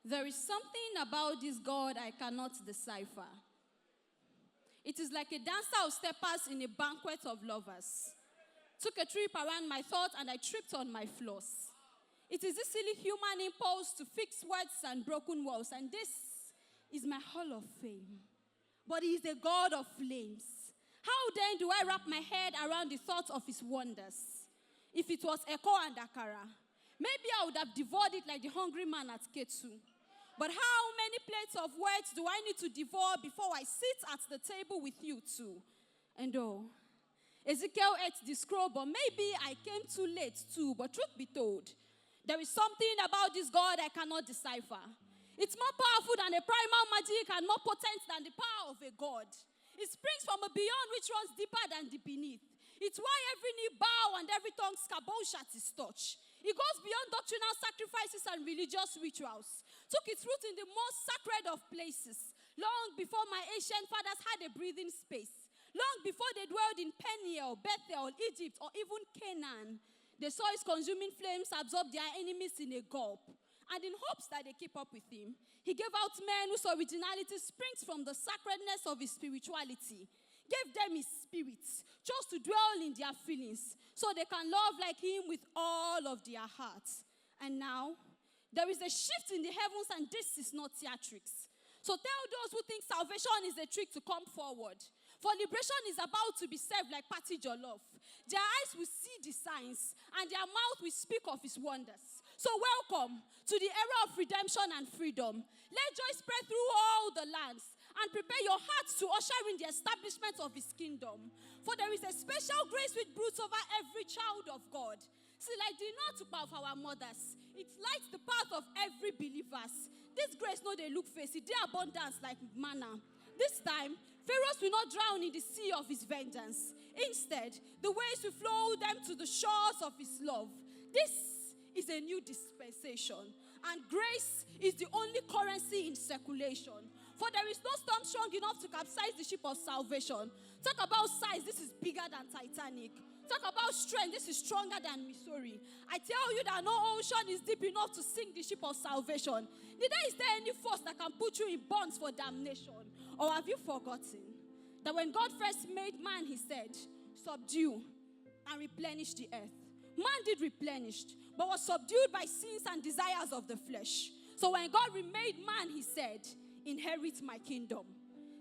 There is something about this God I cannot decipher. It is like a dancer of steppers in a banquet of lovers. Took a trip around my thoughts and I tripped on my flaws. It is this silly human impulse to fix words and broken walls, and this is my hall of fame. But he is the God of flames. How then do I wrap my head around the thoughts of his wonders? If it was Eko and Akara, maybe I would have devoured it like the hungry man at Ketu. But how many plates of words do I need to devour before I sit at the table with you too? And Ezekiel ate the scroll, but maybe I came too late too. But truth be told, there is something about this God I cannot decipher. It's more powerful than a primal magic and more potent than the power of a God. It springs from a beyond which runs deeper than the beneath. It's why every knee bow and every tongue scabosh at his touch. It goes beyond doctrinal sacrifices and religious rituals. Took its root in the most sacred of places, long before my ancient fathers had a breathing space. Long before they dwelled in Peniel, Bethel, Egypt, or even Canaan. They saw his consuming flames absorb their enemies in a gulp. And in hopes that they keep up with him, he gave out men whose originality springs from the sacredness of his spirituality. Gave them his spirit, chose to dwell in their feelings, so they can love like him with all of their hearts. And now, there is a shift in the heavens, and this is not theatrics. So tell those who think salvation is a trick to come forward. For liberation is about to be served like party jollof. Their eyes will see the signs, and their mouth will speak of his wonders. So welcome to the era of redemption and freedom. Let joy spread through all the lands, and prepare your hearts to usher in the establishment of his kingdom. For there is a special grace which broods over every child of God. See, like the not of our mothers, it lights the path of every believer. This grace, no, they look face it, their abundance like manna. This time, Pharaohs will not drown in the sea of his vengeance. Instead, the waves will flow them to the shores of his love. This is a new dispensation, and grace is the only currency in circulation. For there is no storm strong enough to capsize the ship of salvation. Talk about size, this is bigger than Titanic. Talk about strength, this is stronger than Missouri. I tell you that no ocean is deep enough to sink the ship of salvation. Neither is there any force that can put you in bonds for damnation. Or have you forgotten that when God first made man, he said, subdue and replenish the earth. Man did replenish, but was subdued by sins and desires of the flesh. So when God remade man, he said, inherit my kingdom.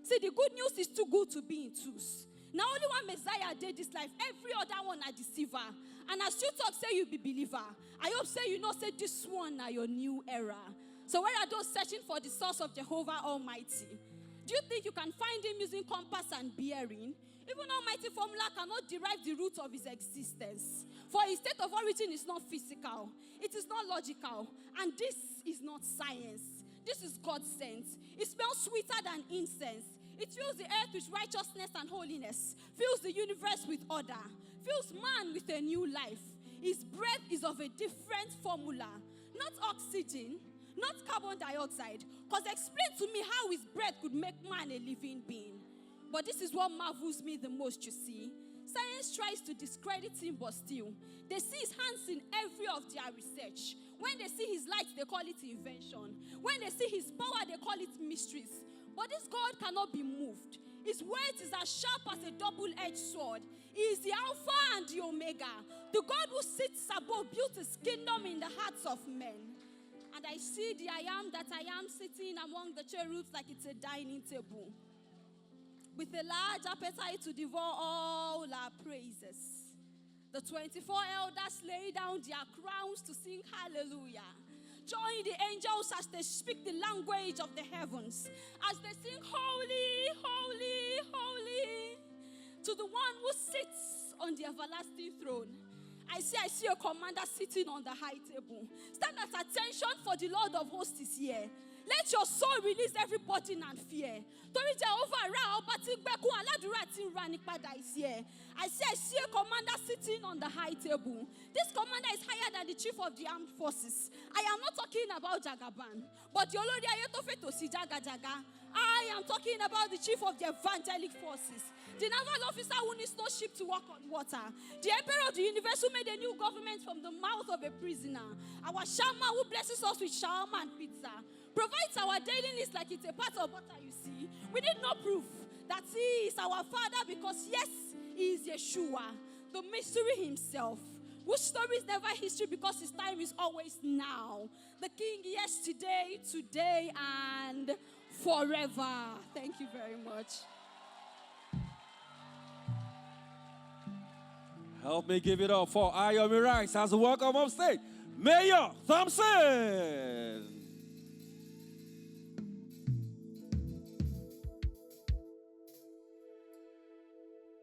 See, the good news is too good to be in twos. Now only one Messiah did this life. Every other one a deceiver. And as you talk, say you be believer. I hope say you know, say this one are your new era. So where are those searching for the source of Jehovah Almighty? Do you think you can find him using compass and bearing? Even Almighty formula cannot derive the root of his existence. For his state of origin is not physical. It is not logical. And this is not science. This is God's sense. It smells sweeter than incense. It fills the earth with righteousness and holiness. Fills the universe with order. Fills man with a new life. His breath is of a different formula. Not oxygen, not carbon dioxide. Because explain to me how his breath could make man a living being. But this is what marvels me the most, you see. Science tries to discredit him, but still, they see his hands in every of their research. When they see his light, they call it invention. When they see his power, they call it mysteries. But this God cannot be moved. His words is as sharp as a double-edged sword. He is the Alpha and the Omega. The God who sits above built his kingdom in the hearts of men. And I see the I am that I am sitting among the cherubs like it's a dining table, with a large appetite to devour all our praises. The 24 elders lay down their crowns to sing hallelujah. Join the angels as they speak the language of the heavens, as they sing holy, holy, holy, to the one who sits on the everlasting throne. I see a commander sitting on the high table. Stand at attention, for the Lord of hosts is here. Let your soul release every burden and fear. Tori Jehovah Ra ọba tí gbẹ́kún aládùúrà tí ń ra ní padà is here. I see a commander sitting on the high table. This commander is higher than the chief of the armed forces. I am not talking about Jagaban, but the olórí ayé tó fẹ́ tòsí Jagajaga. I am talking about the chief of the evangelic forces, the naval officer who needs no ship to walk on water, the emperor of the universe who made a new government from the mouth of a prisoner, our shaman who blesses us with shawarma and pizza. provides our daily needs like it's a part of butter, you see. We need no proof that he is our Father because, yes, he is Yeshua, the mystery himself, whose story is never history because his time is always now. The King, yesterday, today, and forever. Thank you very much. Help me give it up for Ayomi Rice as a welcome on stage, Mayor Thompson.